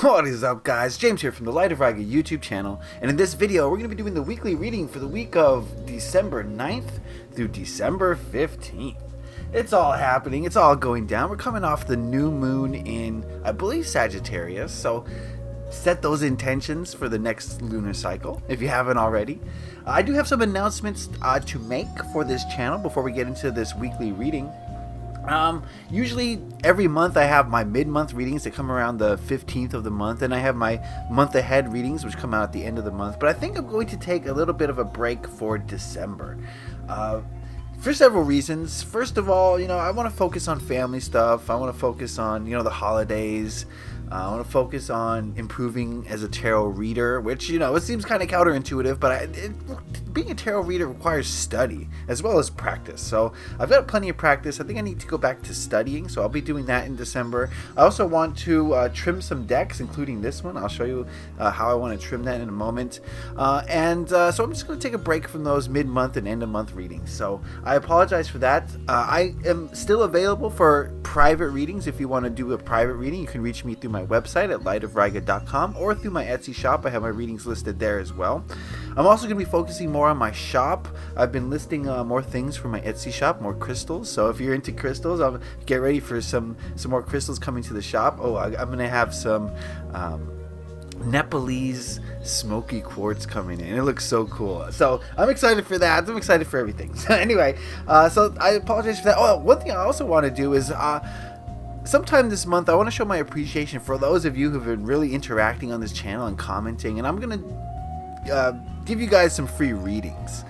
What is up, guys? James here from the Light of Raga YouTube channel, and in this video we're going to be doing the weekly reading for the week of December 9th through December 15th. It's all happening, it's all going down. We're coming off the new moon in, I believe, Sagittarius, so set those intentions for the next lunar cycle if you haven't already. I do have some announcements to make for this channel before we get into this weekly reading. Usually every month I have my mid-month readings that come around the 15th of the month, and I have my month ahead readings which come out at the end of the month. But I think I'm going to take a little bit of a break for December. For several reasons. First of all, I want to focus on family stuff. I want to focus on, the holidays. I want to focus on improving as a tarot reader, which, it seems kind of counterintuitive, but being a tarot reader requires study as well as practice. So I've got plenty of practice. I think I need to go back to studying, so I'll be doing that in December. I also want to trim some decks, including this one. I'll show you how I want to trim that in a moment. So I'm just going to take a break from those mid-month and end-of-month readings. So I apologize for that. I am still available for private readings. If you want to do a private reading, you can reach me through my website at lightofraga.com or through my Etsy shop. I have my readings listed there as well. I'm also going to be focusing more on my shop. I've been listing more things for my Etsy shop, more crystals. So if you're into crystals, I'll get ready for some more crystals coming to the shop. I'm going to have some Nepalese smoky quartz coming in. It looks so cool. So I'm excited for that. I'm excited for everything. So anyway, so I apologize for that. Oh, one thing I also want to do is sometime this month I want to show my appreciation for those of you who've been really interacting on this channel and commenting, and I'm going to give you guys some free readings.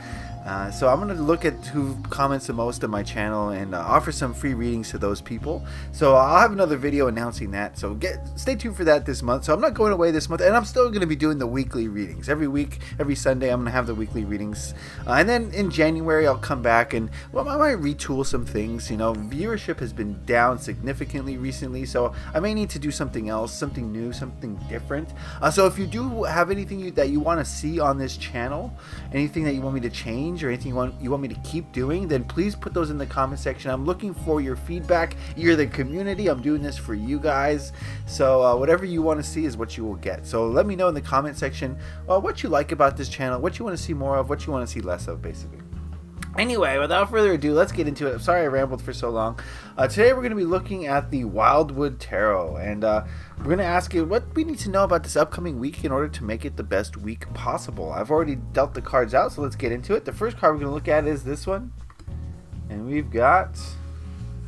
So I'm going to look at who comments the most on my channel and offer some free readings to those people. So I'll have another video announcing that. So stay tuned for that this month. So I'm not going away this month, and I'm still going to be doing the weekly readings. Every week, every Sunday, I'm going to have the weekly readings. And then in January, I'll come back and, I might retool some things. Viewership has been down significantly recently, so I may need to do something else, something new, something different. So if you do have anything that you want to see on this channel, anything that you want me to change, or anything you want me to keep doing, then please put those in the comment section. I'm looking for your feedback. You're the community. I'm doing this for you guys. So whatever you want to see is what you will get. So let me know in the comment section what you like about this channel, what you want to see more of, what you want to see less of, basically. Anyway, without further ado, let's get into it. I'm sorry I rambled for so long. Today we're going to be looking at the Wildwood Tarot, and we're going to ask you what we need to know about this upcoming week in order to make it the best week possible. I've already dealt the cards out, so let's get into it. The first card we're going to look at is this one, and we've got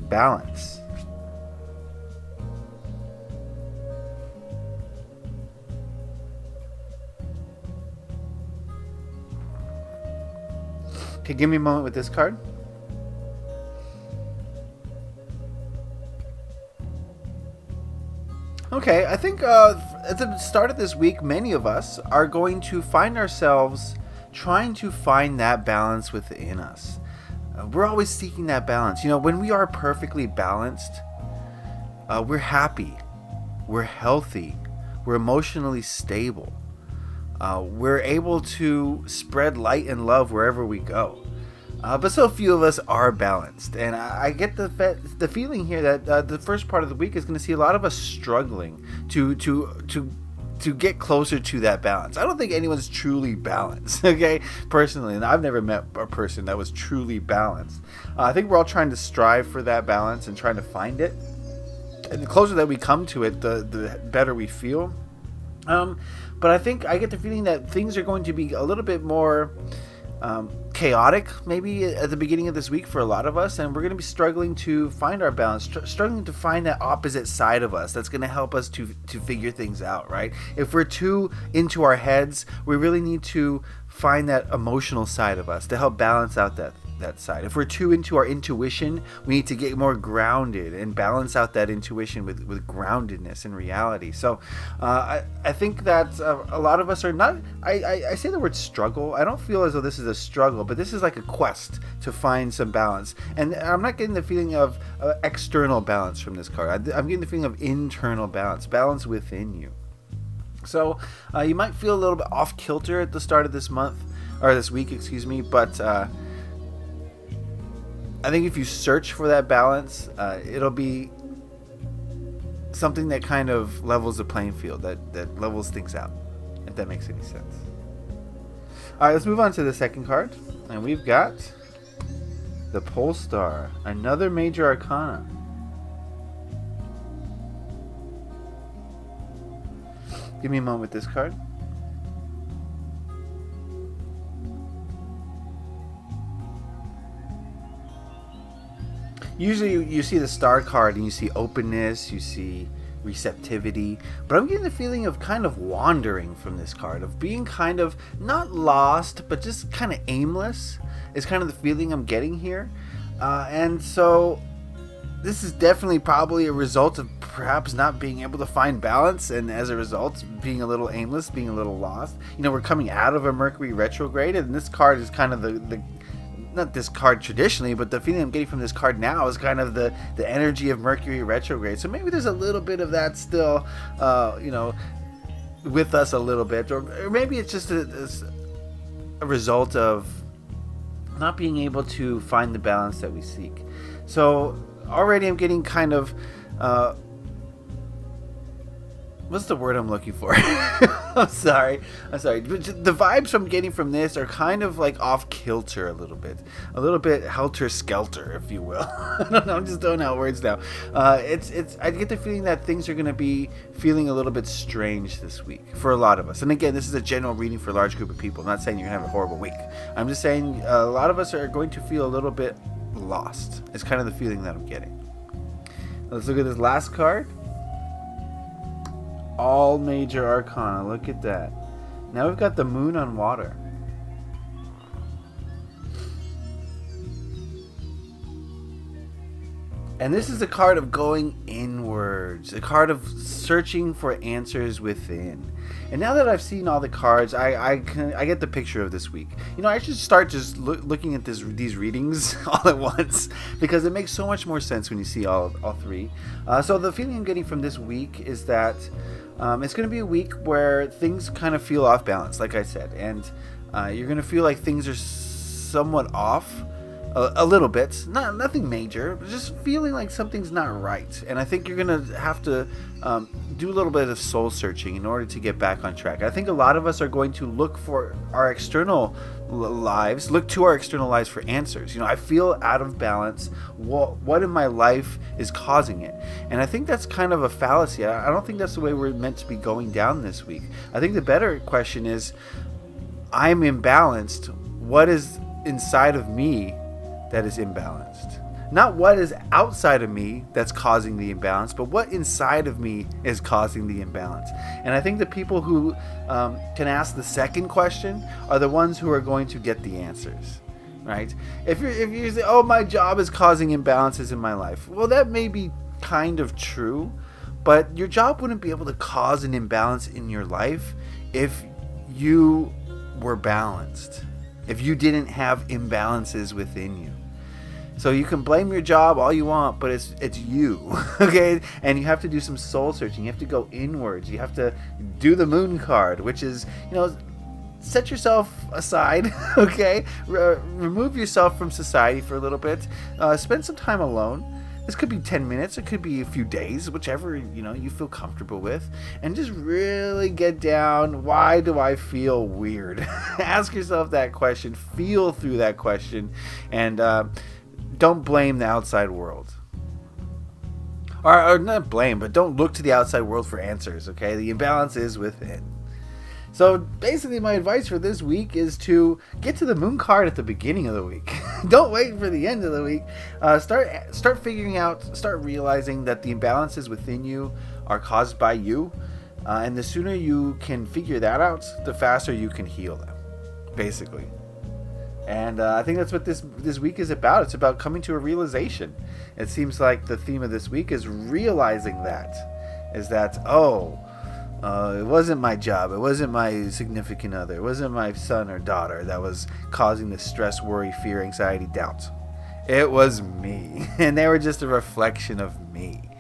Balance. Okay, give me a moment with this card. Okay, I think at the start of this week, many of us are going to find ourselves trying to find that balance within us. We're always seeking that balance. When we are perfectly balanced, we're happy, we're healthy, we're emotionally stable. We're able to spread light and love wherever we go. But so few of us are balanced, and I get the feeling here that the first part of the week is going to see a lot of us struggling to get closer to that balance. I don't think anyone's truly balanced, okay, personally, and I've never met a person that was truly balanced. I think we're all trying to strive for that balance and trying to find it, and the closer that we come to it, the better we feel. But I think I get the feeling that things are going to be a little bit more chaotic maybe at the beginning of this week for a lot of us, and we're going to be struggling to find our balance, struggling to find that opposite side of us that's going to help us to figure things out, right? If we're too into our heads, we really need to find that emotional side of us to help balance out that side. If we're too into our intuition, we need to get more grounded and balance out that intuition with groundedness in reality. So I think that a lot of us are not, I say the word struggle. I don't feel as though this is a struggle, but this is like a quest to find some balance. And I'm not getting the feeling of external balance from this card. I'm getting the feeling of internal balance within you. So you might feel a little bit off kilter at the start of this month, or this week, excuse me, but I think if you search for that balance, it'll be something that kind of levels the playing field, that levels things out, if that makes any sense. All right, let's move on to the second card, and we've got the Pole Star, another major arcana. Give me a moment with this card. Usually you see the Star card and you see openness, you see receptivity, but I'm getting the feeling of kind of wandering from this card, of being kind of not lost, but just kind of aimless is kind of the feeling I'm getting here. And so this is definitely probably a result of perhaps not being able to find balance, and as a result being a little aimless, being a little lost. You know, we're coming out of a Mercury retrograde, and this card is kind of the not this card traditionally, but the feeling I'm getting from this card now is kind of the energy of Mercury retrograde. So maybe there's a little bit of that still, with us a little bit, or maybe it's just a result of not being able to find the balance that we seek. So already I'm getting kind of, what's the word I'm looking for? I'm sorry. But the vibes I'm getting from this are kind of like off kilter a little bit helter skelter, if you will. I don't know. I'm just throwing out words now. I get the feeling that things are going to be feeling a little bit strange this week for a lot of us. And again, this is a general reading for a large group of people. I'm not saying you're going to have a horrible week. I'm just saying a lot of us are going to feel a little bit lost. It's kind of the feeling that I'm getting. Let's look at this last card. All major arcana. Look at that. Now we've got the Moon on water. And this is a card of going inwards, a card of searching for answers within. And now that I've seen all the cards, I get the picture of this week. You know, I should start just looking at these readings all at once, because it makes so much more sense when you see all three. So the feeling I'm getting from this week is that it's going to be a week where things kind of feel off balance, like I said. And you're going to feel like things are somewhat off. A little bit, nothing major, but just feeling like something's not right. And I think you're gonna have to do a little bit of soul searching in order to get back on track. I think a lot of us are going to look for our external lives, look to our external lives for answers. You know, I feel out of balance. What in my life is causing it? And I think that's kind of a fallacy. I don't think that's the way we're meant to be going down this week. I think the better question is, I'm imbalanced. What is inside of me that is imbalanced? Not what is outside of me that's causing the imbalance, but what inside of me is causing the imbalance. And I think the people who can ask the second question are the ones who are going to get the answers, right? If you say, oh, my job is causing imbalances in my life, well, that may be kind of true, but your job wouldn't be able to cause an imbalance in your life if you were balanced, if you didn't have imbalances within you. So you can blame your job all you want, but it's you, okay? And you have to do some soul searching. You have to go inwards. You have to do the Moon card, which is, you know, set yourself aside, okay? Remove yourself from society for a little bit. Spend some time alone. This could be 10 minutes. It could be a few days, whichever, you know, you feel comfortable with. And just really get down. Why do I feel weird? Ask yourself that question. Feel through that question. And don't blame the outside world. Or not blame, but don't look to the outside world for answers, okay? The imbalance is within. So basically my advice for this week is to get to the Moon card at the beginning of the week. Don't wait for the end of the week. Start figuring out, start realizing that the imbalances within you are caused by you. And the sooner you can figure that out, the faster you can heal them, basically. And I think that's what this week is about. It's about coming to a realization. It seems like the theme of this week is realizing that. Is that, it wasn't my job. It wasn't my significant other. It wasn't my son or daughter that was causing the stress, worry, fear, anxiety, doubt. It was me. And they were just a reflection of me.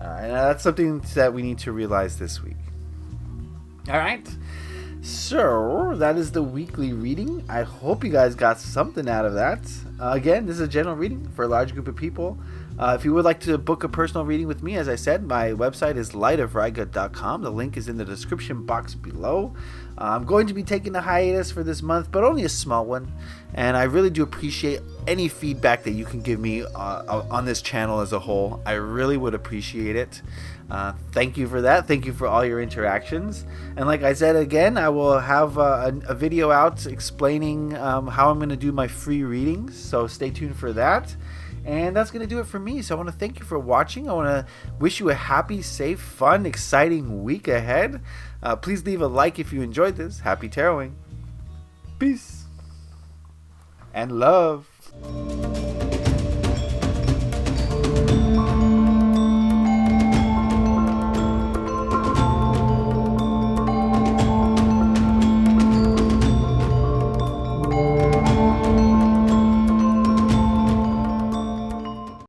And that's something that we need to realize this week. All right. So that is the weekly reading. I hope you guys got something out of that. Again, this is a general reading for a large group of people. If you would like to book a personal reading with me, as I said, my website is lightofriga.com. The link is in the description box below. I'm going to be taking a hiatus for this month, but only a small one. And I really do appreciate any feedback that you can give me on this channel as a whole. I really would appreciate it. Thank you for that. Thank you for all your interactions. And like I said again, I will have a video out explaining how I'm going to do my free readings. So stay tuned for that. And that's going to do it for me. So I want to thank you for watching. I want to wish you a happy, safe, fun, exciting week ahead. Please leave a like if you enjoyed this. Happy taroting. Peace and love.